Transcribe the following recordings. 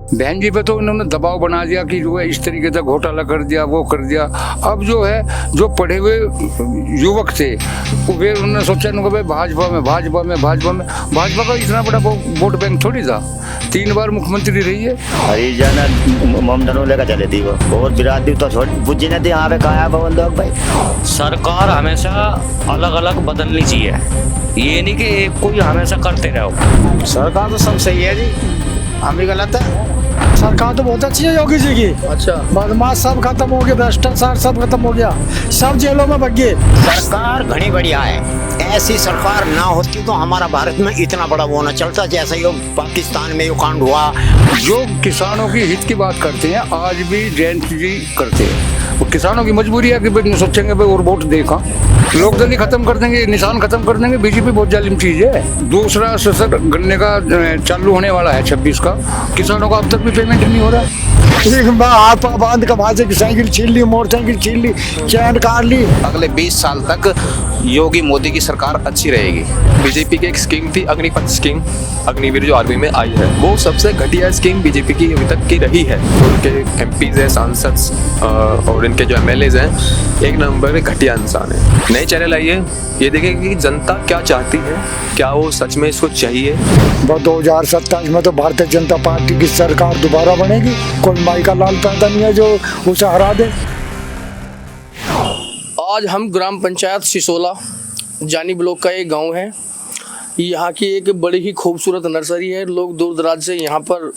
बहन जी पे तो उन्होंने दबाव बना दिया कि जो है इस तरीके से घोटाला कर दिया, वो कर दिया। अब जो है जो पढ़े हुए युवक थे वे उन्होंने सोचा कि भाई भाजपा का इतना बड़ा वोट बैंक थोड़ी था। 3 बार मुख्यमंत्री रही है। हरिजन ममदनों लेकर चले थी वो बहुत बिरादरी तो छोड़ बुझी नहीं थी। यहाँ पे कहा है पवन लोग भाई। सरकार हमेशा अलग अलग बदलनी चाहिए, ये नहीं कि एक को ही हमेशा करते रहो। सरकार तो सब सही है जी, हम भी गलत है। सरकार तो बहुत अच्छी है योगी जी की। अच्छा, बदमाश सब खत्म हो गया, भ्रष्टाचार सब खत्म हो गया, सब जेलों में भग गए। सरकार घनी बढ़िया है। ऐसी सरकार ना होती तो हमारा भारत में इतना बड़ा वो ना चलता जैसा ये पाकिस्तान में ये कांड हुआ। जो किसानों की हित की बात करते हैं आज भी जयंत जी करते हैं। वो किसानों की मजबूरी है कि भाई सोचेंगे भाई और वोट देखा, लोकदल खत्म कर देंगे, निशान खत्म कर देंगे। बीजेपी बहुत जालिम चीज है। दूसरा सशर गन्ने का चालू होने वाला है 26 का, किसानों का अब तक भी पेमेंट नहीं हो रहा। हाथ बांध के वहां से साइकिल छीन ली, मोटरसाइकिल छीन ली, चैन काट ली। अगले 20 साल तक योगी मोदी की सरकार अच्छी रहेगी। बीजेपी की एक स्कीम थी अग्निपथ स्कीम, अग्निवीर जो आर्मी में आई है, वो सबसे घटिया स्कीम बीजेपी की अभी तक की रही है। उनके एमपीज हैं, सांसद और इनके जो एमएलएज हैं, एक नंबर के घटिया इंसान है। नए चैनल आइए, ये देखें कि जनता क्या चाहती है, क्या वो सच में इसको चाहिए। 2027 में तो भारतीय जनता पार्टी की सरकार दोबारा बनेगी। कोई माई का लाल पैदा नहीं है जो उसे हरा दे। आज हम ग्राम पंचायत सिसोला जानी ब्लॉक का एक गांव है। यहाँ की एक बड़ी ही खूबसूरत नर्सरी है। लोग दूर दराज से यहाँ पर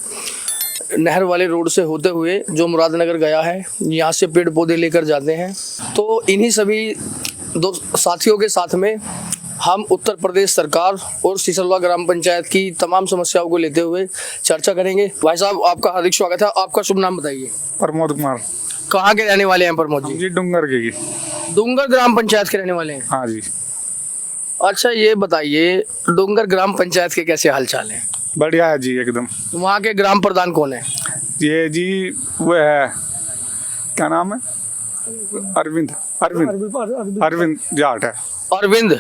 नहर वाले रोड से होते हुए जो मुरादनगर गया है, यहाँ से पेड़ पौधे लेकर जाते हैं। तो इन्हीं सभी दो साथियों के साथ में हम उत्तर प्रदेश सरकार और सिसोला ग्राम पंचायत की तमाम समस्याओं को लेते हुए चर्चा करेंगे। भाई साहब, आपका हार्दिक स्वागत है। आपका शुभ नाम बताइए। प्रमोद कुमार। कहाँ के रहने वाले हैं प्रमोद जी? डूंगर के। डूंगर ग्राम पंचायत के रहने वाले हैं? हाँ जी। अच्छा, ये बताइए डूंगर ग्राम पंचायत के कैसे हालचाल हैं? बढ़िया है जी एकदम। वहाँ के ग्राम प्रधान कौन है? ये जी वो है, क्या नाम है? अरविंद जाट है। अरविंद।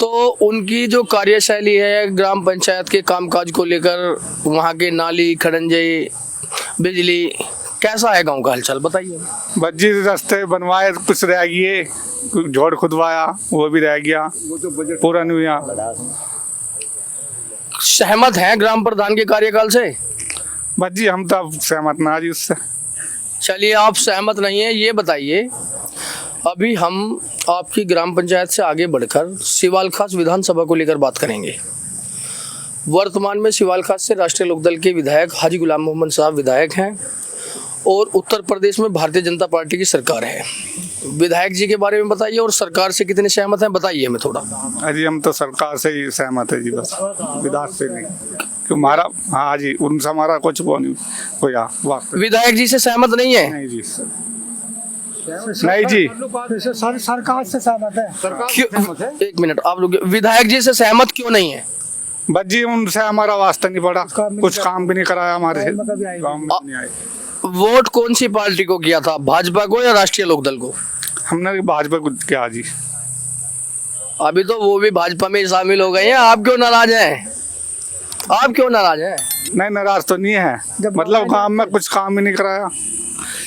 तो उनकी जो कार्यशैली है ग्राम पंचायत के कामकाज को लेकर, वहाँ के नाली खड़ंजे बिजली, कैसा है गांव का हालचाल बताइए। बज्जी रास्ते बनवाए, कुछ रह गए, जोड़ खुदवाया वो भी रह गया, पूरा नहीं हुआ। सहमत हैं ग्राम प्रधान के कार्यकाल से? बज्जी हम तो सहमत ना जी उससे। चलिए, आप सहमत नहीं है, ये बताइए। अभी हम आपकी ग्राम पंचायत से आगे बढ़कर सिवालखास विधानसभा को लेकर बात करेंगे। वर्तमान में सिवालखास से राष्ट्रीय लोकदल के विधायक हाजी गुलाम मोहम्मद साहब विधायक हैं और उत्तर प्रदेश में भारतीय जनता पार्टी की सरकार है। विधायक जी के बारे में बताइए और सरकार से कितने सहमत हैं बताइए हमें थोड़ा। अजी हम तो सरकार से ही सहमत है जी, बस विधायक से नहीं। हमारा हाँ जी, उनसे हमारा कुछ वो नहीं होया। विधायक जी से सहमत नहीं है? नहीं जी, नहीं जी, सरकार से सहमत है। एक मिनट, आप लोग विधायक जी से सहमत क्यों नहीं है? बस जी उनसे हमारा वास्ता नहीं पड़ा, कुछ काम भी नहीं कराया हमारे गाँव में नहीं आए। वोट कौन सी पार्टी को किया था, भाजपा को या राष्ट्रीय लोकदल को? हमने भाजपा को किया जी। अभी तो वो भी भाजपा में शामिल हो गए हैं, आप क्यों नाराज हैं? आप क्यों नाराज हैं? नहीं, नाराज तो नहीं है, मतलब गांव में कुछ काम ही नहीं कराया।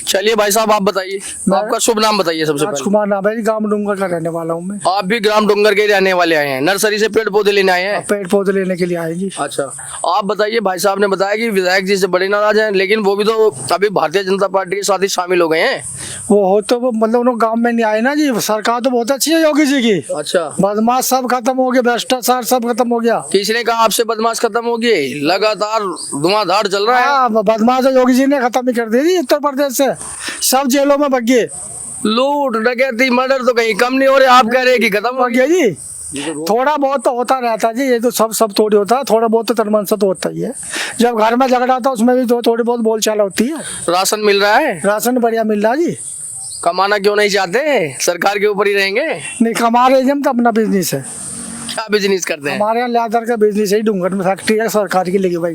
चलिए भाई साहब, आप बताइए, आपका शुभ नाम बताइए सबसे पहले। राजकुमार नाम है, ग्राम डूंगर का रहने वाला हूँ मैं। आप भी ग्राम डूंगर के रहने वाले आए हैं, नर्सरी से पेड़ पौधे लेने आए हैं? पेड़ पौधे लेने के लिए आए जी। अच्छा, आप बताइए। भाई साहब ने बताया कि विधायक जी से बड़े नाराज हैं, लेकिन वो भी तो अभी भारतीय जनता पार्टी के साथ ही शामिल हो गए हैं। वो हो तो वो मतलब उन्होंने गाँव में नहीं आए ना जी। सरकार तो बहुत अच्छी है योगी जी की। अच्छा, बदमाश सब खत्म हो गया, भ्रष्टाचार सब खत्म हो गया। किसने कहा आपसे बदमाश खत्म हो गए? लगातार धुआंधार चल रहा है। बदमाश योगी जी ने खत्म ही कर दी जी उत्तर प्रदेश से, सब जेलों में भग गए। लूट डकैती मर्डर तो कहीं कम नहीं हो रहे, आप कह रहे हैं कि खत्म हो गया जी। थोड़ा बहुत तो होता रहता जी, ये तो सब थोड़ी होता है, थोड़ा बहुत तो तनमन से तो होता ही है। जब घर में झगड़ा था उसमें भी तो थोड़ी बहुत बोलचाल होती है। राशन मिल रहा है? राशन बढ़िया मिल रहा है जी। कमाना क्यों नहीं चाहते? सरकार के ऊपर ही रहेंगे? नहीं, कमा रहे हम तो अपना बिजनेस है। क्या बिजनेस करते हैं? हमारे यहाँ लेदर का बिजनेस है, डूंगर में फैक्ट्री है सरकार की लगी भाई।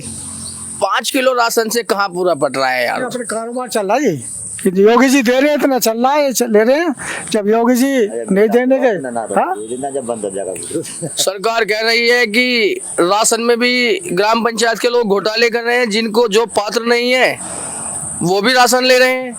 5 किलो राशन से कहाँ पूरा पट रहा है यार? अपने कारोबार चल रहा है जी। कि योगी जी दे रहे हैं, इतना चल रहा है, ले रहे हैं। जब योगी जी नहीं देने के, हाँ, जब बंद हो जाएगा। सरकार कह रही है कि राशन में भी ग्राम पंचायत के लोग घोटाले कर रहे हैं, जिनको जो पात्र नहीं है वो भी राशन ले रहे हैं।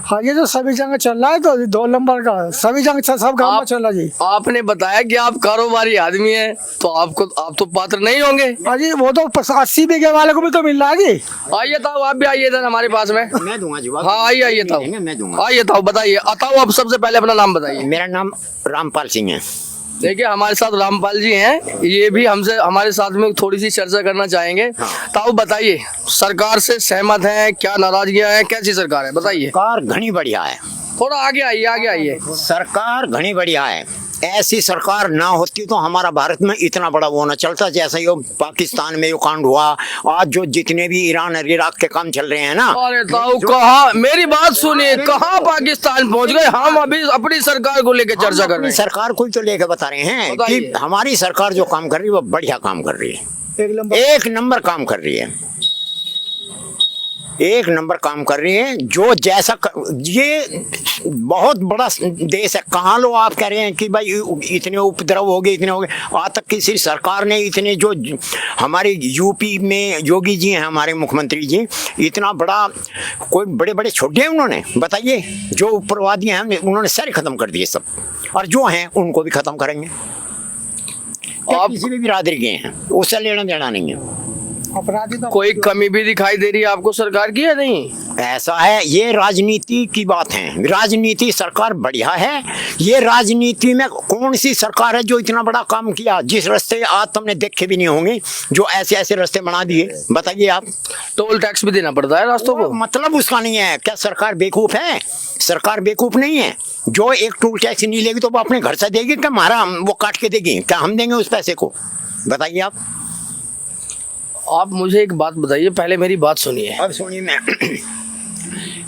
हाँ, ये जो सभी जगह चल रहा है, तो 2 नंबर का सभी जगह सब गाँव में चल रहा जी। आपने बताया कि आप कारोबारी आदमी हैं, तो आप तो पात्र नहीं होंगे। हाँ जी, वो तो 80 बीघे वाले को भी तो मिल रहा है जी। आइए ताऊ, आप भी आइए इधर हमारे पास में। मैं दूंगा जवाब। हाँ आइए ताऊ, मैं दूंगा। आइए ताऊ, बताइए। ताऊ, आप सबसे पहले अपना नाम बताइए। मेरा नाम रामपाल सिंह है। देखिए, हमारे साथ रामपाल जी हैं, ये भी हमारे साथ में थोड़ी सी चर्चा करना चाहेंगे। ताऊ बताइए, सरकार से सहमत हैं, क्या नाराजगियां हैं, कैसी सरकार है, बताइए। सरकार घनी बढ़िया है। थोड़ा आगे आइए। सरकार घनी बढ़िया है। ऐसी सरकार ना होती तो हमारा भारत में इतना बड़ा वो ना चलता, जैसा ये पाकिस्तान में ये कांड हुआ। आज जो जितने भी ईरान और इराक के काम चल रहे हैं ना, अरे ताऊ, कहाँ, मेरी बात सुनिए, कहाँ पाकिस्तान पहुंच गए? हम अभी अपनी सरकार को लेकर चर्चा कर रहे हैं। सरकार को ही तो लेके बता रहे हैं कि हमारी सरकार जो काम कर रही है वो बढ़िया काम कर रही है। एक नंबर काम कर रही है, एक नंबर काम कर रही है। जो जैसा ये बहुत बड़ा देश है। कहाँ लो आप कह रहे हैं कि भाई इतने उपद्रव हो गए, इतने हो गए। आज तक किसी सरकार ने इतने, जो हमारी यूपी में योगी जी हैं, हमारे मुख्यमंत्री जी, इतना बड़ा कोई बड़े बड़े छोटे हैं उन्होंने, बताइए। जो उग्रवादी हैं उन्होंने सारे खत्म कर दिए सब, और जो हैं उनको भी खत्म करेंगे। आप किसी भी बिरादरी के हैं, उससे लेना देना नहीं है। अपराधी तो कोई कमी भी दिखाई दे रही है आपको सरकार की या नहीं? ऐसा है, ये राजनीति की बात है। राजनीति सरकार बढ़िया है। ये राजनीति में कौन सी सरकार है जो इतना बड़ा काम किया, जिस रास्ते आज तुमने देखे भी नहीं होंगे, जो ऐसे ऐसे रास्ते बना दिए, बताइए आप। टोल टैक्स भी देना पड़ता है रास्तों को। मतलब उसका नहीं है। क्या सरकार बेवकूफ है? सरकार बेवकूफ नहीं है। जो एक टोल टैक्स नहीं लेगी तो वो अपने घर से देगी, क्या हमारा वो काट के देगी? क्या हम देंगे उस पैसे को? बताइए आप मुझे एक बात बताइए, पहले मेरी बात सुनिए। अब सुनिए,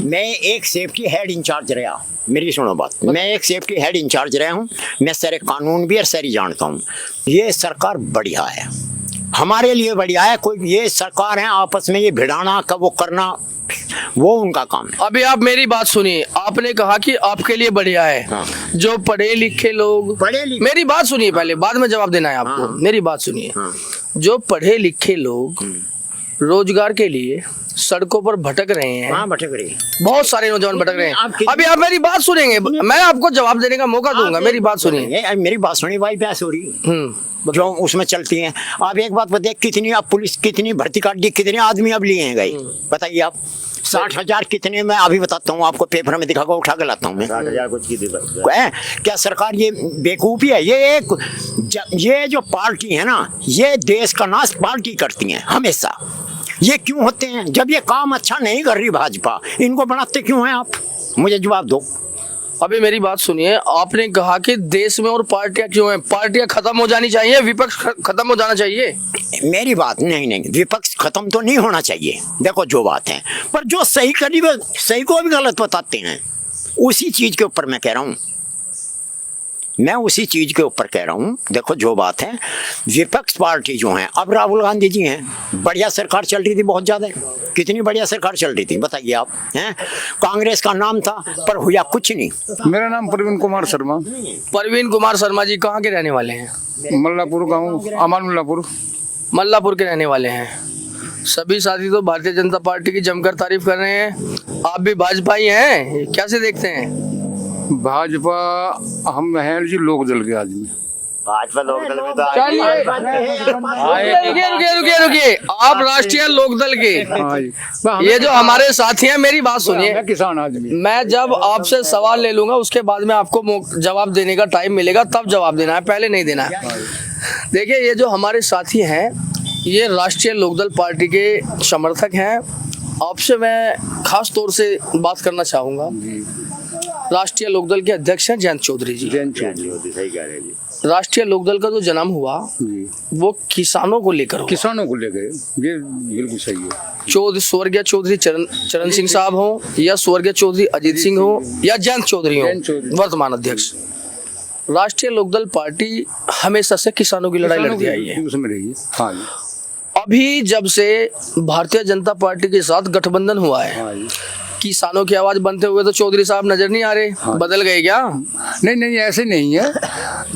मैं एक सेफ्टी हेड इंचार्ज रहा। मेरी सुनो बात, मैं एक सेफ्टी हेड इंचार्ज रहा हूँ। मैं सारे कानून भी और सारी जानता हूँ। ये सरकार बढ़िया है, हमारे लिए बढ़िया है। कोई ये सरकार है आपस में ये भिड़ाना का वो करना, वो उनका काम है। अभी आप मेरी बात सुनिए। आपने कहा कि आपके लिए बढ़िया है। हाँ। जो पढ़े लिखे लोग, मेरी बात सुनिए पहले, बाद में जवाब देना है आपको। हाँ। मेरी बात सुनिए। हाँ। जो पढ़े लिखे लोग रोजगार के लिए सड़कों पर भटक रहे हैं, हाँ, भटक रही। बहुत सारे नौजवान भटक रहे आप हैं। कितने- अभी आप मेरी बात सुनेंगे, मैं आपको जवाब देने का मौका दूंगा। मेरी बात सुनिए। मेरी बात सुनिए भाई, बहस हो रही जो उसमें चलती हैं। आप एक बात बताइए, कितनी अब पुलिस कितनी भर्ती काट दी, कितने आदमी अब लिए हैं गए, बताइए आप। 60,000 कितने, मैं अभी बताता हूँ आपको, पेपर में दिखा कर उठा के लाता हूँ मैं। 60,000 कुछ की थी बस। क्या सरकार ये बेवकूफ़ी है? ये जो पार्टी है ना, ये देश का नाश पार्टी करती हैं हमेशा। ये क्यों होते हैं? जब ये काम अच्छा नहीं कर रही भाजपा, इनको बनाते क्यों हैं आप? मुझे जवाब दो। अभी मेरी बात सुनिए। आपने कहा कि देश में और पार्टियां क्यों हैं? पार्टियां खत्म हो जानी चाहिए, विपक्ष खत्म हो जाना चाहिए। मेरी बात नहीं, विपक्ष खत्म तो नहीं होना चाहिए। देखो जो बात है, पर जो सही करी वो सही को भी गलत बताते हैं। उसी चीज के ऊपर मैं कह रहा हूँ, देखो जो बात है, विपक्ष पार्टी जो है, अब राहुल गांधी जी हैं, बढ़िया सरकार चल रही थी, बहुत ज्यादा। कितनी बढ़िया सरकार चल रही थी, बताइए आप। हैं, कांग्रेस का नाम था पर हुआ कुछ नहीं। मेरा नाम प्रवीण कुमार शर्मा। परवीन कुमार शर्मा जी कहाँ के रहने वाले हैं? मल्लापुर गाँव, अमानुल्लापुर। मल्लापुर के रहने वाले हैं। सभी साथी तो भारतीय जनता पार्टी की जमकर तारीफ कर रहे हैं। आप भी भाजपा ही हैं, कैसे देखते हैं? भाजपा हम हैं जी लोक दल के आदमी। भाजपा लोकदल में तो रुकिए। आप राष्ट्रीय लोकदल के, ये जो हमारे साथी हैं, मेरी बात सुनिए। किसान आदमी। मैं जब आपसे सवाल ले लूंगा, उसके बाद में आपको जवाब देने का टाइम मिलेगा, तब जवाब देना है, पहले नहीं देना है। देखिए, ये जो हमारे साथी हैं, ये राष्ट्रीय लोकदल पार्टी के समर्थक हैं। आपसे मैं खास तौर से बात करना चाहूंगा। राष्ट्रीय लोकदल के अध्यक्ष हैं जयंत चौधरी जी। सही कह रहे जी। राष्ट्रीय लोकदल का जो जन्म हुआ वो किसानों को लेकर हुआ। किसानों को लेकर, ये बिल्कुल सही है। स्वर्गीय चौधरी चरण सिंह साहब हो, या स्वर्गीय चौधरी अजीत सिंह हो, या जयंत चौधरी हो वर्तमान अध्यक्ष, राष्ट्रीय लोकदल पार्टी हमेशा से किसानों की लड़ाई लड़ती आई है। उसमें रही। हाँ, अभी जब से भारतीय जनता पार्टी के साथ गठबंधन हुआ है, किसानों की आवाज बनते हुए तो चौधरी साहब नजर नहीं आ रहे, बदल गए क्या? नहीं नहीं, ऐसे नहीं है।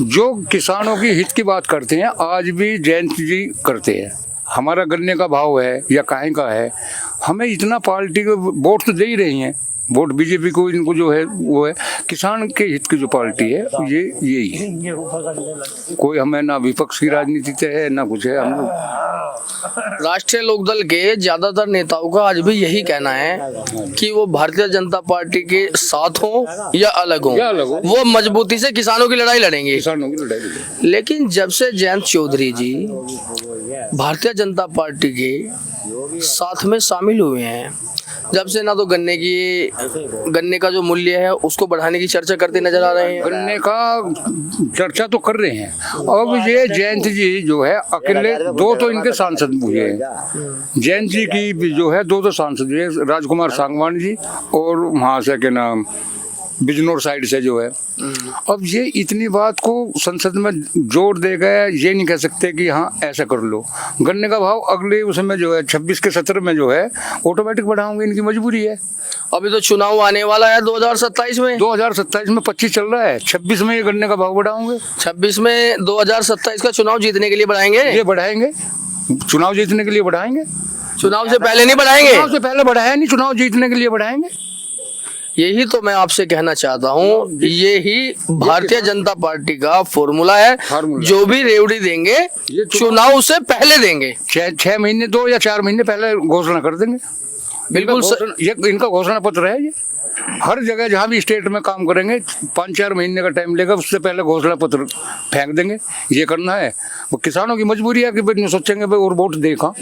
जो किसानों की हित की बात करते हैं आज भी जयंत जी करते हैं। हमारा गन्ने का भाव है या काहे का है, हमें इतना पार्टी को वोट तो दे ही रही हैं, वोट बीजेपी को, इनको जो है वो है किसान के हित की जो पार्टी है ये यही है। कोई हमें ना विपक्ष की राजनीति से है ना कुछ है। हम लोग राष्ट्रीय लोकदल के ज्यादातर नेताओं का आज भी यही कहना है कि वो भारतीय जनता पार्टी के साथ हो या अलग हो, वो मजबूती से किसानों की लड़ाई लड़ेंगे। किसानों की लड़ाई। लेकिन जब से जयंत चौधरी जी भारतीय जनता पार्टी के साथ में शामिल हुए हैं, जब से ना तो गन्ने का जो मूल्य है उसको बढ़ाने की चर्चा करते नजर आ रहे हैं। गन्ने का चर्चा तो कर रहे हैं। अब ये जयंत जी जो है अकेले दो तो इनके सांसद हुए हैं। जयंत जी की भी जो है दो सांसद हुए, राजकुमार सांगवान जी और वहाँ से के नाम बिजनौर साइड से जो है। अब ये इतनी बात को संसद में जोर दे गए, ये नहीं कह सकते कि हाँ ऐसा कर लो। गन्ने का भाव अगले उसमें जो है 26 के सत्र में जो है ऑटोमेटिक बढ़ाओगे, इनकी मजबूरी है। अभी तो चुनाव आने वाला है 2027 में। 2027 में 25 चल रहा है, 26 में ये गन्ने का भाव बढ़ाओगे। 26 में 2027 का चुनाव जीतने के लिए बढ़ाएंगे। ये बढ़ाएंगे, चुनाव जीतने के लिए बढ़ाएंगे। चुनाव से पहले नहीं बढ़ाएंगे। चुनाव से पहले बढ़ाया नहीं, चुनाव जीतने के लिए बढ़ाएंगे। यही तो मैं आपसे कहना चाहता हूँ, यही भारतीय जनता पार्टी का फॉर्मूला है। जो भी रेवड़ी देंगे चुनाव से पहले देंगे। 6 महीने 2 या 4 महीने पहले घोषणा कर देंगे। बिल्कुल ये इनका घोषणा पत्र है। ये हर जगह जहाँ भी स्टेट में काम करेंगे 5-4 महीने का टाइम लेगा, उससे पहले घोषणा पत्र फेंक देंगे। ये करना है, वो किसानों की मजबूरी है कि भाई सोचेंगे भाई और वोट देखा।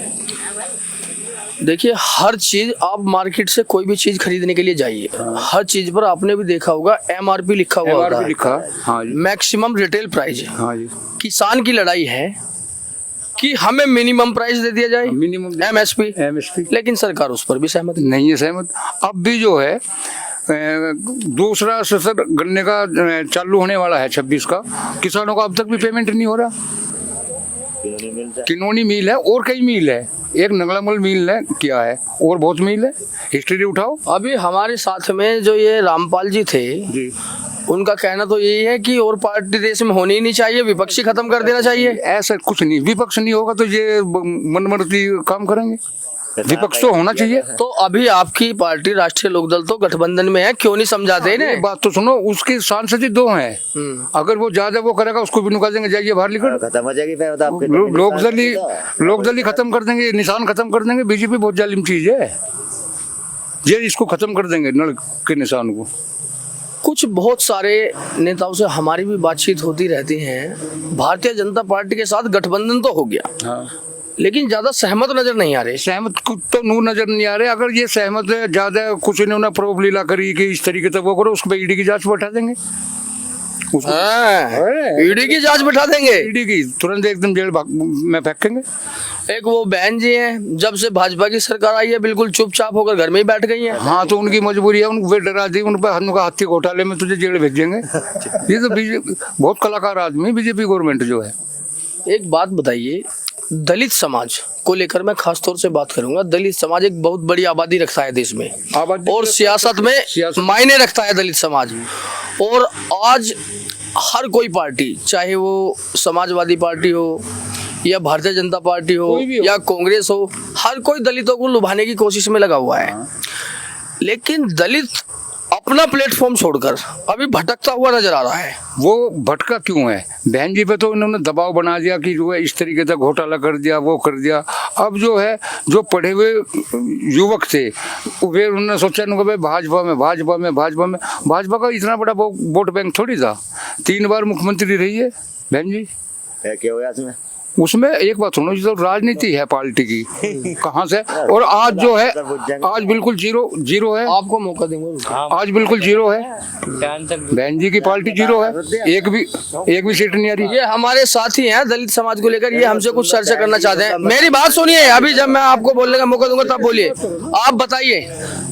देखिए, हर चीज आप मार्केट से कोई भी चीज खरीदने के लिए जाइए, हर चीज पर आपने भी देखा होगा MRP लिखा हुआ होता है। लिखा, हाँ जी, मैक्सिमम रिटेल प्राइस। हाँ जी। किसान की लड़ाई है कि हमें मिनिमम प्राइस दे दिया जाए, मिनिमम MSP, लेकिन सरकार उस पर भी सहमत नहीं है। सहमत अब भी जो है दूसरा सत्र गन्ने का चालू होने वाला है 26 का, किसानों का अब तक भी पेमेंट नहीं हो रहा। किनोनी मिल है और कई मिल है, एक नगलामल मिल है किया है और बहुत मिल है, हिस्ट्री उठाओ। अभी हमारे साथ में जो ये रामपाल जी थे जी, उनका कहना तो यही है कि और पार्टी देश में होनी ही नहीं चाहिए, विपक्षी खत्म कर देना चाहिए। ऐसा कुछ नहीं, विपक्ष नहीं होगा तो ये मनमर्जी काम करेंगे, विपक्ष तो होना चाहिए। तो अभी आपकी पार्टी राष्ट्रीय लोकदल तो गठबंधन में है, क्यों नहीं समझाते इन्हें? बात तो सुनो, उसके सांसद ही 2 हैं। अगर वो ज्यादा वो करेगा उसको भी निकाल देंगे, जाइए बाहर निकल, खत्म हो जाएगी फिर तो आपकी लोकदल ही खत्म कर देंगे, निशान खत्म कर देंगे। बीजेपी बहुत जालिम चीज है, ये इसको खत्म कर देंगे नल के निशान को। कुछ बहुत सारे नेताओं से हमारी भी बातचीत होती रहती है। भारतीय जनता पार्टी के साथ गठबंधन तो हो गया, हाँ, लेकिन ज्यादा सहमत नजर नहीं आ रहे। सहमत कुछ तो नूर नजर नहीं आ रहे। अगर ये सहमत है, ज्यादा कुछ इन्होंने प्रोब लीला करी कि इस तरीके से वो करो, उस पर ईडी की जांच बैठा देंगे। ईडी की जांच बैठा देंगे, ईडी की तुरंत एकदम जेल में फेंकेंगे। एक वो बहन जी हैं, जब से भाजपा की सरकार आई है बिल्कुल चुपचाप होकर घर में ही बैठ गई हैं। हाँ, तो उनकी मजबूरी है, उनको डरा दी, उन पर उनका हत्या घोटाले में तुझे जेल भेजेंगे। ये तो बीजेपी बहुत कलाकार आदमी, बीजेपी गवर्नमेंट जो है। एक बात बताइए, दलित समाज को लेकर मैं खास तौर से बात करूंगा। दलित समाज एक बहुत बड़ी आबादी रखता है देश में, और सियासत में मायने रखता है दलित समाज। और आज हर कोई पार्टी, चाहे वो समाजवादी पार्टी हो या भारतीय जनता पार्टी हो या कांग्रेस हो, हर कोई दलितों को लुभाने की कोशिश में लगा हुआ है। लेकिन दलित अपना प्लेटफॉर्म छोड़कर अभी भटकता हुआ नजर आ रहा है। वो भटका क्यों है? बहन जी पे तो उन्होंने दबाव बना दिया कि जो है इस तरीके से घोटाला कर दिया, वो कर दिया। अब जो है जो पढ़े हुए युवक थे वे उन्होंने सोचा भाई भाजपा का इतना बड़ा वोट बैंक थोड़ी था। 3 बार मुख्यमंत्री रही है बहन जी। क्या हुआ इसमें? उसमें एक बात सुनो, जो राजनीति है पार्टी की कहाँ से, और आज जो है आज बिल्कुल जीरो है। आपको मौका देंगे, आज बिल्कुल जीरो है, बहन जी की पार्टी जीरो है, एक भी सीट नहीं आ रही। ये हमारे साथी हैं दलित समाज को लेकर, ये हमसे कुछ चर्चा करना चाहते हैं। मेरी बात सुनिए, अभी जब मैं आपको बोलने का मौका दूंगा तब बोलिए। आप बताइए,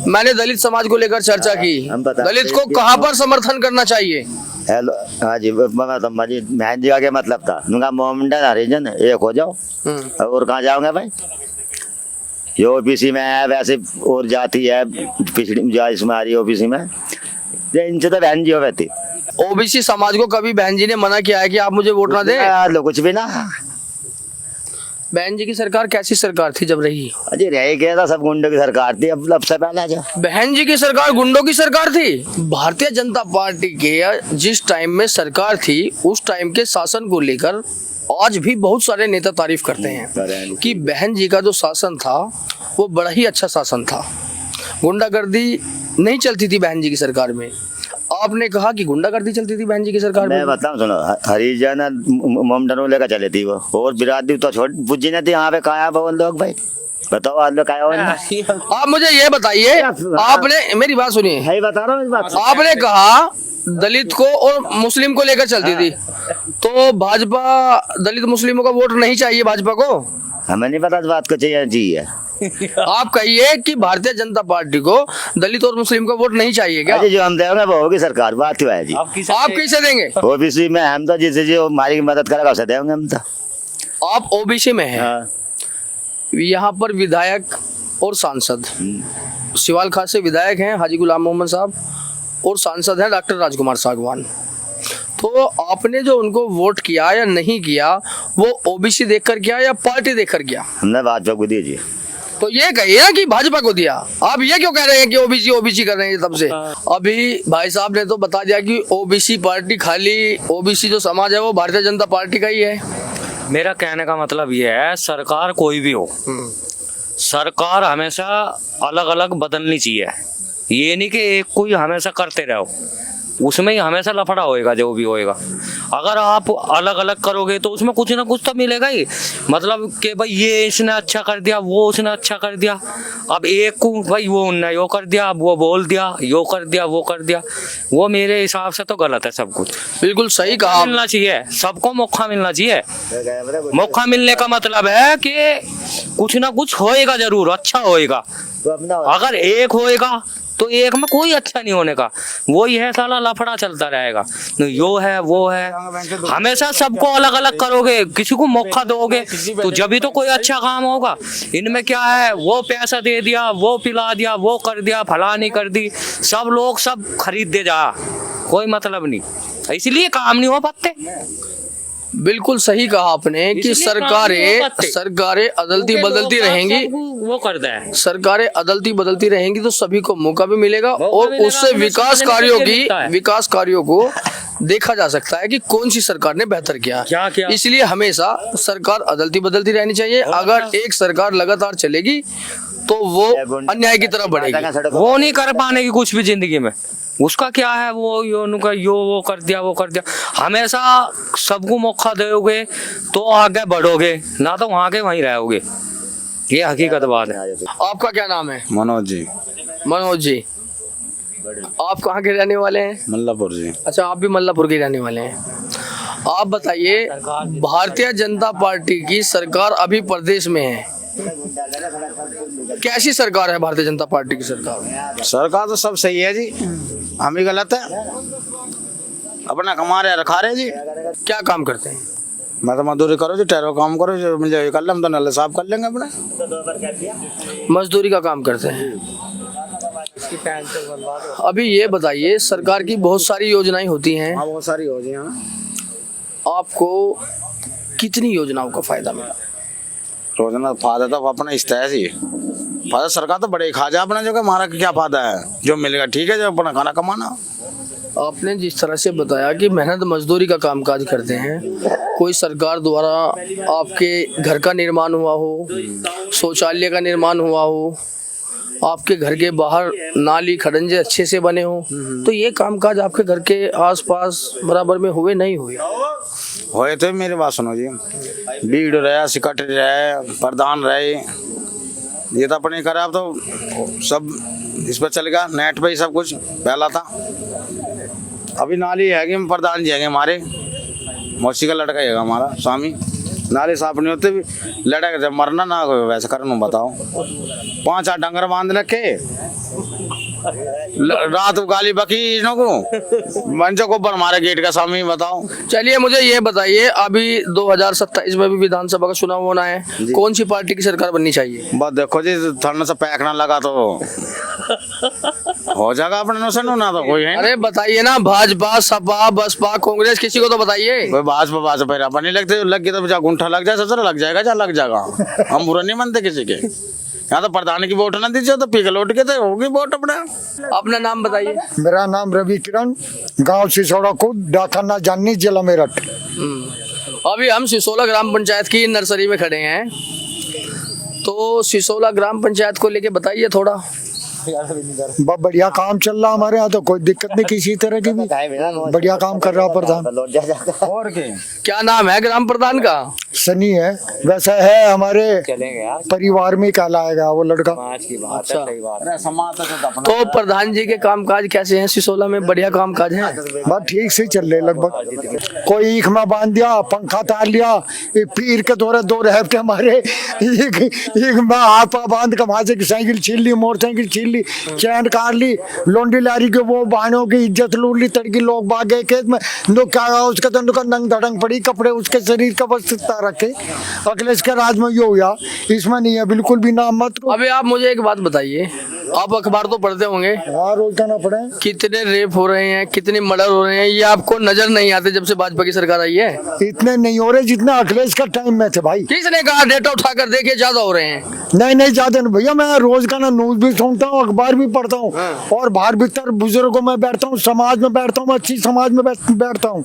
मैंने दलित समाज को लेकर चर्चा की, दलित को कहाँ पर समर्थन करना चाहिए? हेलो, हाँ जी, बहन जी का क्या मतलब था? उनका मोहम्मदन हरिजन एक हो जाओ, और कहाँ जाओगे भाई? ये ओबीसी में है वैसे और जाति है पिछड़ी जाति इसमें आ रही है ओबीसी में, ये इनसे तो बहन जी हो रहती। ओबीसी समाज को कभी बहन जी ने मना किया है कि आप मुझे वोट ना दें? यार लो कुछ भी ना। बहन जी की सरकार कैसी सरकार थी जब रही? अजय रह गया था, सब गुंडों की सरकार थी। अब से पहले जो बहन जी की सरकार गुंडों की सरकार थी? भारतीय जनता पार्टी के जिस टाइम में सरकार थी उस टाइम के शासन को लेकर आज भी बहुत सारे नेता तारीफ करते हैं कि बहन जी का जो शासन था वो बड़ा ही अच्छा शासन था, गुंडागर्दी नहीं चलती थी बहन जी की सरकार में। आपने कहा कि गुंडागर्दी चलती थी बहन जी की सरकार में। मैं बताऊं सुनो, हरिजन मोमडनों लेकर चले थी वो, और बिरादरी तो छोड़ बुझी नहीं थी। यहाँ पे कहा वो लोग भाई बताओ, आज लोग कहा। आप मुझे ये बताइए, आपने मेरी बात सुनिए, है बता रहा हूँ इस बात। आपने कहा दलित को और मुस्लिम को लेकर चलती थी, तो भाजपा दलित मुस्लिमों का वोट नहीं चाहिए भाजपा को? हमें नहीं पता इस बात को चाहिए जी है। आप कहिए कि भारतीय जनता पार्टी को दलित और मुस्लिम का वोट नहीं चाहिए क्या? जो हम देंगे वो होगी सरकार, बात क्यों है जी? आप किसे देंगे? ओबीसी में हम तो जिसे जो हमारी मदद करेगा उसे देंगे हम तो। आप ओबीसी में हैं, हाँ। यहाँ पर विधायक और सांसद सिवाल खास से विधायक हैं हाजी गुलाम मोहम्मद साहब, और सांसद हैं डॉक्टर राजकुमार सागवान। तो आपने जो उनको वोट किया या नहीं किया वो ओबीसी देखकर किया या पार्टी देखकर किया? हमने भाजपा को दी जी। तो ये कहिए ना कि भाजपा को दिया। आप ये क्यों कह रहे हैं कि ओबीसी ओबीसी कर रहे हैं तब से? अभी भाई साहब ने तो बता दिया कि ओबीसी पार्टी, खाली ओबीसी जो समाज है वो भारतीय जनता पार्टी का ही है। मेरा कहने का मतलब ये है, सरकार कोई भी हो, सरकार हमेशा अलग अलग बदलनी चाहिए। ये नहीं कि एक को ही हमेशा करते रहो, उसमें ही हमेशा लफड़ा होएगा जो भी होएगा। अगर आप अलग अलग करोगे तो उसमें कुछ ना कुछ तो मिलेगा ही। मतलब कि भाई ये इसने अच्छा कर दिया, वो उसने अच्छा कर दिया। अब एक को भाई वो उनने यो कर दिया, वो बोल दिया, यो कर दिया, वो कर दिया, वो मेरे हिसाब से तो गलत है। सब कुछ बिल्कुल सही कहा। मिलना चाहिए, सबको मौका मिलना चाहिए। मौका मिलने का मतलब है कि कुछ ना कुछ होएगा, जरूर अच्छा होएगा। अगर एक होएगा तो एक में कोई अच्छा नहीं होने का, वो ही है साला लफड़ा चलता रहेगा। यो है वो है, हमेशा सबको अलग अलग करोगे, किसी को मौका दोगे तो जब भी तो कोई अच्छा काम होगा। इनमें क्या है, वो पैसा दे दिया, वो पिला दिया, वो कर दिया, फलानी कर दी, सब लोग सब खरीद दे जा, कोई मतलब नहीं, इसलिए काम नहीं हो पाते। बिल्कुल सही कहा आपने कि सरकारें अदलती बदलती रहेंगी, वो करता है, सरकारें अदलती बदलती रहेंगी तो सभी को मौका भी मिलेगा और उससे विकास कार्यों को देखा जा सकता है कि कौन सी सरकार ने बेहतर किया। इसलिए हमेशा सरकार अदलती बदलती रहनी चाहिए। अगर एक सरकार लगातार चलेगी तो वो अन्याय की तरफ बढ़ेगी। वो नहीं कर पाने की कुछ भी जिंदगी में, उसका क्या है, वो यो वो कर दिया, वो कर दिया। हमेशा सबको मौका दोगे तो आगे बढ़ोगे, ना तो वहां के वहीं रहोगे। ये हकीकत बात है। आपका क्या नाम है? मनोज जी। मनोज जी, आप कहाँ के रहने वाले हैं? मल्लापुर जी। अच्छा, आप भी मल्लापुर के रहने वाले हैं। आप बताइए, भारतीय जनता पार्टी की सरकार अभी प्रदेश में है, कैसी सरकार है भारतीय जनता पार्टी की सरकार? सरकार तो सब सही है जी, हम ही गलत है, अपना कमा रहे रखा रहे जी। क्या काम करते हैं? मैं तो मजदूरी करो जी, टैरो काम करो, जो मिल जाए कर ले, हम तो नल साफ कर लेंगे अपने। मजदूरी का काम करते हैं। अभी ये बताइए, सरकार की बहुत सारी योजनाएं होती हैं, हाँ बहुत सारी योजनाएं, आपको कितनी योजनाओं का फायदा मिला? रोजाना फायदा तो अपना इस तरह से फायदा सरकार तो बड़े खा जाए अपना, जो हमारा क्या फायदा है, जो मिलेगा ठीक है, जो अपना खाना कमाना। आपने जिस तरह से बताया कि मेहनत मजदूरी का कामकाज करते हैं, कोई सरकार द्वारा आपके घर का निर्माण हुआ हो, शौचालय का निर्माण हुआ हो, आपके घर के बाहर नाली खड़ंजे अच्छे से बने हो, तो ये कामकाज आपके घर के आसपास बराबर में हुए नहीं हुए? होए तो मेरी बात सुनो जी, बीड़ रहे, सिकट रहे, प्रधान रहे, ये तो अपने करा, अब तो सब इस पर चलेगा, नेट पे ही सब कुछ पहला था। अभी नाली है, प्रधान जी है हमारे, मौसी का लड़का है हमारा स्वामी, नाले साफ नहीं होते, लड़का जब मरना ना वैसे करना, बताओ 5-8 डंगर बांध रखे, रात को गाली बकी इन्हों को मंचो को ऊपर हमारे गेट का सामने बताओ। चलिए मुझे ये बताइए, अभी 2027 में भी विधानसभा का चुनाव होना है, कौन सी पार्टी की सरकार बननी चाहिए? बस देखो जी थोड़ा सा पैक ना लगा तो हो जाएगा अपने नुकसान ना तो कोई है। अरे बताइए ना, भाजपा, सपा, बसपा, कांग्रेस, किसी को तो बताइए। कोई भाजपा अपने लगते लग गया तो जा गुंठा लग जाए ससुर लग जाएगा जा लग जाएगा। हम बुरा नहीं मानते किसी के। यहाँ तो प्रधान की वोट ना दीजिए तो पी के लौट के तो होगी वोट अपना। अपना नाम बताइए। मेरा नाम रवि किरण, गांव सिसोड़ा खुद, डाकखाना जाननी, जिला मेरठ। अभी हम सिसोला ग्राम पंचायत की नर्सरी में खड़े हैं, तो सिसोला ग्राम पंचायत को लेके बताइए थोड़ा। बहुत बढ़िया काम चल रहा हमारे यहाँ, तो कोई दिक्कत नहीं किसी तरह की भी, बढ़िया काम कर रहा प्रधान। और क्या नाम है ग्राम प्रधान का? सनी है, वैसा है हमारे परिवार में कहलाएगा वो लड़का। अच्छा, तो प्रधान जी के कामकाज कैसे हैं सिसोला में? बढ़िया कामकाज है? बस ठीक से चल रहे लगभग। कोई ईख में बांध दिया, पंखा तार लिया, पीर के दौरे दो रहते हमारे, ईख में हाथ बांध के वहां से साइकिल छीन ली, मोटरसाइकिल छीन ली, चैन काट ली, लोंडी लारी के वो बहनों की इज्जत लूट ली, तड़की लोग भाग गए खेत में, नो क्या उसका तो नंग धड़ंग पड़ी, कपड़े उसके शरीर का बस रखे। अखिलेश के राज में ये हुआ, इसमें नहीं है बिल्कुल भी नाम मत। अभी आप मुझे एक बात बताइए, आप अखबार तो पढ़ते होंगे, रोज करना पड़े। कितने रेप हो रहे हैं, कितने मर्डर हो रहे हैं, ये आपको नजर नहीं आते जब से भाजपा की सरकार आई है? इतने नहीं हो रहे जितने अखिलेश का टाइम में थे भाई। किसने कहा? डेटा उठाकर देखिए, ज्यादा हो रहे हैं। नहीं ज्यादा नहीं भैया, मैं रोज का ना न्यूज भी सुनता हूँ, अखबार भी पढ़ता हूँ, और बाहर भीतर बुजुर्गों में बैठता हूँ, समाज में बैठता हूँ, अच्छी समाज में बैठता हूँ।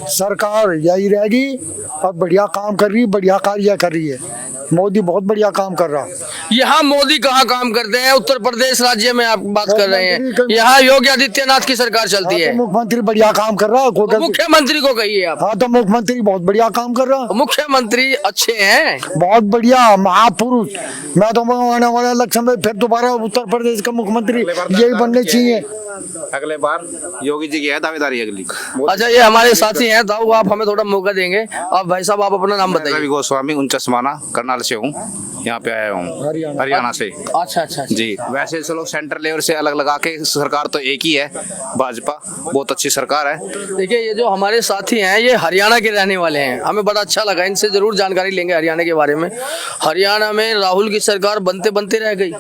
सरकार यही रहेगी और बढ़िया काम कर रही है, बढ़िया कार्य कर रही है। मोदी बहुत बढ़िया काम कर रहा है। यहाँ मोदी कहाँ काम करते हैं? उत्तर प्रदेश राज्य में आप बात कर रहे हैं, यहाँ योगी आदित्यनाथ की सरकार चलती है। मुख्यमंत्री बढ़िया काम कर रहा है। मुख्यमंत्री को कहिए आप। हाँ तो मुख्यमंत्री बहुत बढ़िया काम कर रहा है। मुख्यमंत्री अच्छे हैं, बहुत बढ़िया महापुरुष। मैं तो आने वाले इलेक्शन में फिर दोबारा उत्तर प्रदेश का मुख्यमंत्री यही बनने चाहिए। अगले बार योगी जी की है दावेदारी अगली। अच्छा, ये हमारे साथी हैं, तो आप हमें थोड़ा मौका देंगे। आप भाई साहब, आप अपना नाम बताइए। रवि गोस्वामी, 49 माना, करनाल से हूँ, यहाँ पे आया हूँ हरियाणा से। अच्छा जी, वैसे चलो सेंटर लेवल से अलग लगा के सरकार तो एक ही है, भाजपा बहुत अच्छी सरकार है। देखिए, ये जो हमारे साथी हैं ये हरियाणा के रहने वाले हैं, हमें बड़ा अच्छा लगा, इनसे जरूर जानकारी लेंगे हरियाणा के बारे में। हरियाणा में राहुल की सरकार बनते बनते रह गई।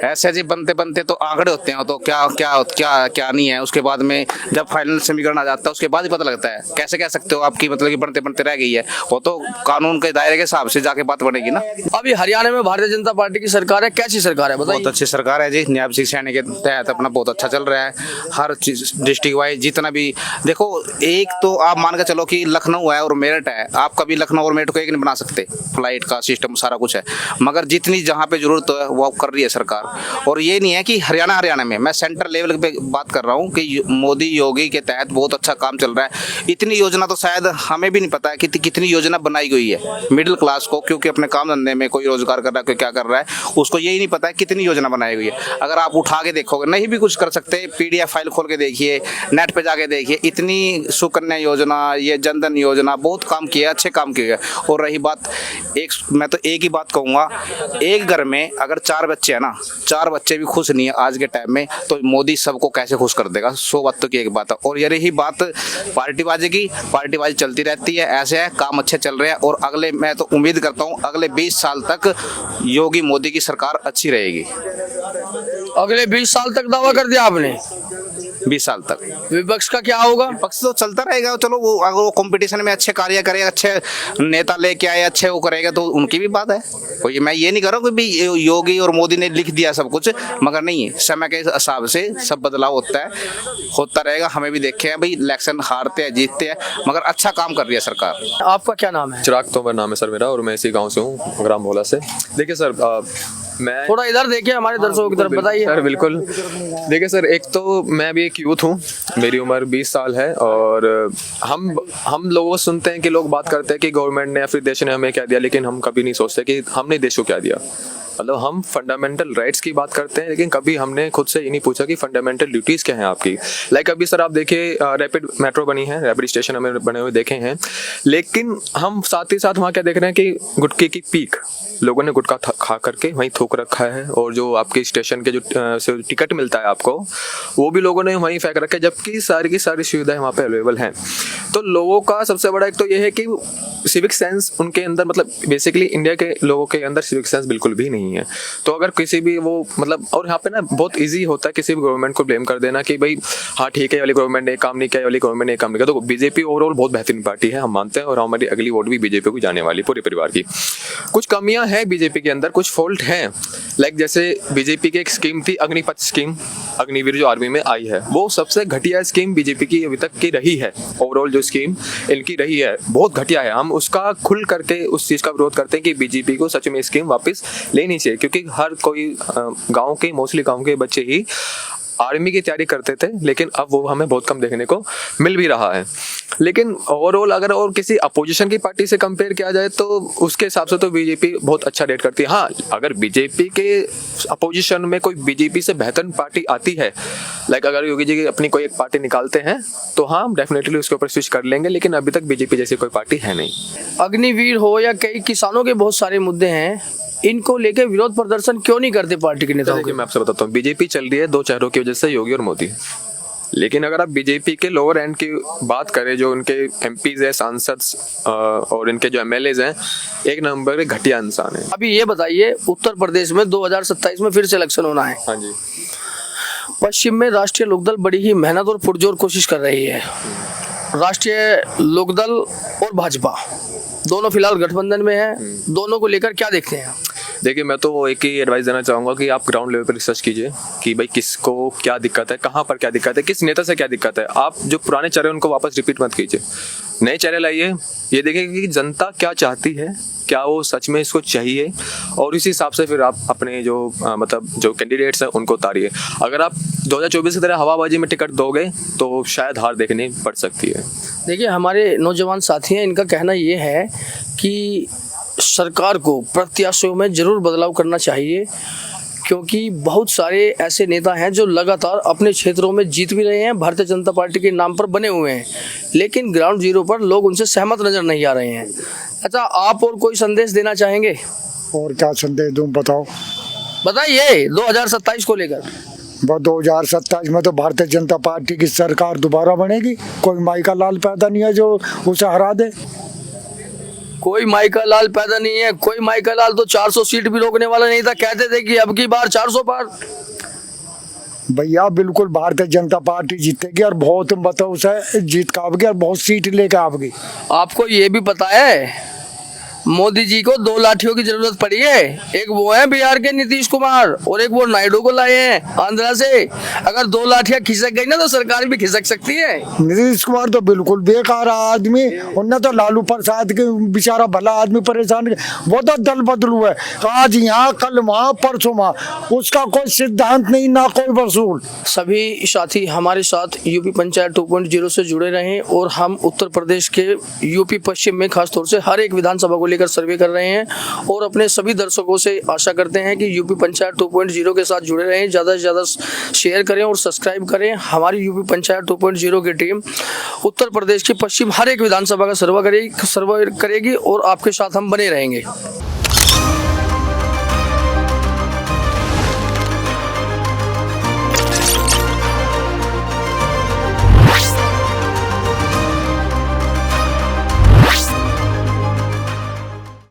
ऐसे जी बनते बनते तो आंकड़े होते हैं, तो क्या क्या क्या क्या नहीं है, उसके बाद में जब फाइनल समीकरण आ जाता है उसके बाद ही पता लगता है। कैसे कह सकते हो आपकी मतलब कि बनते बनते रह गई है? वो तो कानून के दायरे के हिसाब से जाके बात बनेगी ना। अभी हरियाणा में भारतीय जनता पार्टी की सरकार है, कैसी सरकार है बताइए? बहुत अच्छी सरकार है जी, न्याय सिंह सैनी के तहत अपना बहुत अच्छा चल रहा है। हर चीज डिस्ट्रिक्ट वाइज जितना भी देखो, एक तो आप मान के चलो कि लखनऊ है और मेरठ है, आप कभी लखनऊ और मेरठ को एक नहीं बना सकते, फ्लाइट का सिस्टम सारा कुछ है, मगर जितनी जहाँ पे जरूरत है वो कर रही है सरकार। और ये नहीं है कि हरियाणा में, मैं सेंट्रल लेवल पे बात कर रहा हूँ कि मोदी योगी के तहत बहुत अच्छा काम चल रहा है। इतनी योजना तो शायद हमें भी नहीं पता है कि कितनी योजना बनाई गई है मिडिल क्लास को, क्योंकि अपने काम धंधे में कोई रोजगार कर रहा है, कोई क्या कर रहा है, उसको यही नहीं पता है कितनी योजना बनाई गई है। अगर आप उठा के देखोगे, नहीं भी कुछ कर सकते, PDF फाइल खोल के देखिए, नेट पे जाके देखिए, इतनी सुकन्या योजना, ये जनधन योजना, बहुत काम किया, अच्छे काम किए। और रही बात मैं तो एक ही बात कहूँगा, एक घर में अगर 4 बच्चे हैं ना, 4 बच्चे भी खुश नहीं है आज के टाइम में, तो मोदी सबको कैसे खुश कर देगा? 100 बातों की एक बात है। और ये रही बात पार्टीबाजी की, पार्टीबाजी चलती रहती है, ऐसे है काम अच्छे चल रहे हैं। और अगले, मैं तो उम्मीद करता हूँ अगले 20 साल तक योगी मोदी की सरकार अच्छी रहेगी। अगले 20 साल तक दावा कर दिया आपने? 20 साल तक विपक्ष का क्या होगा? विपक्ष तो चलता रहेगा, चलो वो अगर वो कंपटीशन में अच्छे कार्य करे, अच्छे नेता लेके आए, अच्छे वो करेगा तो उनकी भी बात है। कोई मैं ये नहीं कर रहा हूँ कि भी योगी और मोदी ने लिख दिया सब कुछ, मगर नहीं है, समय के हिसाब से सब बदलाव होता रहेगा। हमें भी देखे हैं भाई, इलेक्शन हारते हैं जीतते हैं, मगर अच्छा काम कर रही है सरकार। आपका क्या नाम है? चिराग तोमर नाम है सर मेरा, और मैं इसी गांव से हूँ, ग्राम भोला से। देखिए सर, मैं थोड़ा इधर देखिए हमारे दर्शकों की तरफ, बताइए सर। बिल्कुल, देखिए सर, एक तो मैं भी एक यूथ हूँ, मेरी उम्र 20 साल है, और हम लोगों को सुनते हैं कि लोग बात करते हैं कि गवर्नमेंट ने या फिर देश ने हमें क्या दिया, लेकिन हम कभी नहीं सोचते कि हमने देश को क्या दिया। मतलब हम फंडामेंटल राइट्स की बात करते हैं, लेकिन कभी हमने खुद से ये नहीं पूछा कि फंडामेंटल ड्यूटीज़ क्या हैं आपकी। लाइक अभी सर आप देखिए रैपिड मेट्रो बनी है, रैपिड स्टेशन हमें बने हुए देखे हैं, लेकिन हम साथ ही साथ वहाँ क्या देख रहे हैं कि गुटखे की पीक, लोगों ने गुटखा खा करके वहीं थूक रखा है, और जो आपके स्टेशन के जो टिकट मिलता है आपको वो भी लोगों ने वहीं फेंक रखा है, जबकि सारी की सारी सुविधाएं वहाँ पे अवेलेबल हैं। तो लोगों का सबसे बड़ा एक तो ये है कि सिविक सेंस उनके अंदर, मतलब बेसिकली इंडिया के लोगों के अंदर सिविक सेंस बिल्कुल भी नहीं है। तो अगर किसी भी वो मतलब, और यहाँ पे ना बहुत इजी होता है किसी भी गवर्नमेंट को ब्लेम कर देना कि भाई हाँ ठीक है ये वाली गवर्नमेंट ने काम नहीं किया, ये वाली गवर्नमेंट ने काम नहीं किया। तो बीजेपी ओवरऑल बहुत बेहतरीन पार्टी है, हम मानते हैं, और हमारी अगली वोट भी बीजेपी को जाने वाली पूरे परिवार की। कुछ कमियां हैं बीजेपी के अंदर, कुछ फॉल्ट हैं, लाइक जैसे बीजेपी की एक स्कीम थी अग्निपथ स्कीम, अग्निवीर जो आर्मी में आई है, वो सबसे घटिया स्कीम बीजेपी की अभी तक की रही है। ओवरऑल जो स्कीम इनकी रही है बहुत घटिया है। हम उसका खुल करके उस चीज़ का विरोध करते हैं कि बीजेपी को सच में स्कीम वापस लेनी चाहिए, क्योंकि हर कोई गाँव के, मोस्टली गाँव के बच्चे ही आर्मी की तैयारी करते थे, लेकिन अब वो हमें बहुत कम देखने को मिल भी रहा है। लेकिन ओवरऑल अगर और किसी अपोजिशन की पार्टी से कंपेयर किया जाए तो उसके हिसाब से तो बीजेपी बहुत अच्छा रेट करती है। हाँ, अगर बीजेपी के अपोजिशन में कोई बीजेपी से बेहतर पार्टी आती है, लाइक अगर योगी जी अपनी कोई एक पार्टी निकालते हैं तो हाँ हम डेफिनेटली उसके ऊपर स्विच कर लेंगे, लेकिन अभी तक बीजेपी जैसी कोई पार्टी है नहीं। अग्निवीर हो या कई किसानों के बहुत सारे मुद्दे हैं, इनको लेकर विरोध प्रदर्शन क्यों नहीं करते पार्टी के नेताओं? देखिए मैं आपसे बताता हूँ, बीजेपी चल रही है दो चेहरों की वजह से, योगी और मोदी। लेकिन अगर आप बीजेपी के लोअर एंड की बात करें, जो उनके एमपीज है, सांसद और इनके जो एमएलएज हैं, एक नंबर के घटिया इंसान है। अभी ये बताइए, उत्तर प्रदेश में 2027 में फिर से इलेक्शन होना है। हाँ जी। पश्चिम में राष्ट्रीय लोकदल बड़ी ही मेहनत और पुरजोर कोशिश कर रही है। राष्ट्रीय लोकदल और भाजपा दोनों फिलहाल गठबंधन में है, दोनों को लेकर क्या देखते हैं? देखिए मैं तो एक ही एडवाइस देना चाहूँगा कि आप ग्राउंड लेवल पर रिसर्च कीजिए कि भाई किसको क्या दिक्कत है, कहाँ पर क्या दिक्कत है, किस नेता से क्या दिक्कत है। आप जो पुराने चेहरे उनको वापस रिपीट मत कीजिए, नए चेहरे लाइए, ये देखिए कि जनता क्या चाहती है, क्या वो सच में इसको चाहिए, और इसी हिसाब से फिर आप अपने जो मतलब जो कैंडिडेट्स हैं उनको उतारिए। अगर आप 2024 की तरह हवाबाजी में टिकट दोगे तो शायद हार देखनी पड़ सकती है। देखिए हमारे नौजवान साथी हैं, इनका कहना ये है कि सरकार को प्रत्याशियों में जरूर बदलाव करना चाहिए, क्योंकि बहुत सारे ऐसे नेता हैं जो लगातार अपने क्षेत्रों में जीत भी रहे हैं, भारतीय जनता पार्टी के नाम पर बने हुए हैं, लेकिन ग्राउंड जीरो पर लोग उनसे सहमत नजर नहीं आ रहे हैं। अच्छा, आप और कोई संदेश देना चाहेंगे? और क्या संदेश दूं, बताओ? बताइए 2027 को लेकर। 2027 में तो भारतीय जनता पार्टी की सरकार दोबारा बनेगी। कोई माई का लाल पैदा नहीं है जो उसे हरा दे। कोई माई का लाल पैदा नहीं है। कोई माई का लाल तो 400 सीट भी रोकने वाला नहीं था, कहते थे कि अब की बार 400 पार। भैया बिल्कुल भारतीय जनता पार्टी जीतेगी, और बहुत मतलब उसे जीत का आवगी और बहुत सीट लेकर आवगी। आपको ये भी पता है मोदी जी को 2 लाठियों की जरूरत पड़ी है, एक वो है बिहार के नीतीश कुमार और एक वो नायडू को लाए हैं आंध्रा से। अगर 2 लाठियां खिसक गई ना तो सरकार भी खिसक सकती है। नीतीश कुमार तो बिल्कुल बेकार आदमी, उनने तो लालू प्रसाद के बेचारा भला आदमी परेशान, वो तो दल बदलू है, आज यहाँ कल वहाँ परसों वहाँ, उसका कोई सिद्धांत नहीं ना कोई वसूल। सभी साथी हमारे साथ यूपी पंचायत 2.0 से जुड़े रहें, और हम उत्तर प्रदेश के यूपी पश्चिम में खासतौर से हर एक विधानसभा को लेकर सर्वे कर रहे हैं, और अपने सभी दर्शकों से आशा करते हैं कि यूपी पंचायत 2.0 के साथ जुड़े रहें, ज़्यादा से ज़्यादा शेयर करें और सब्सक्राइब करें। हमारी यूपी पंचायत 2.0 की टीम उत्तर प्रदेश की पश्चिम हर एक विधानसभा का सर्वे करेगी और आपके साथ हम बने रहेंगे।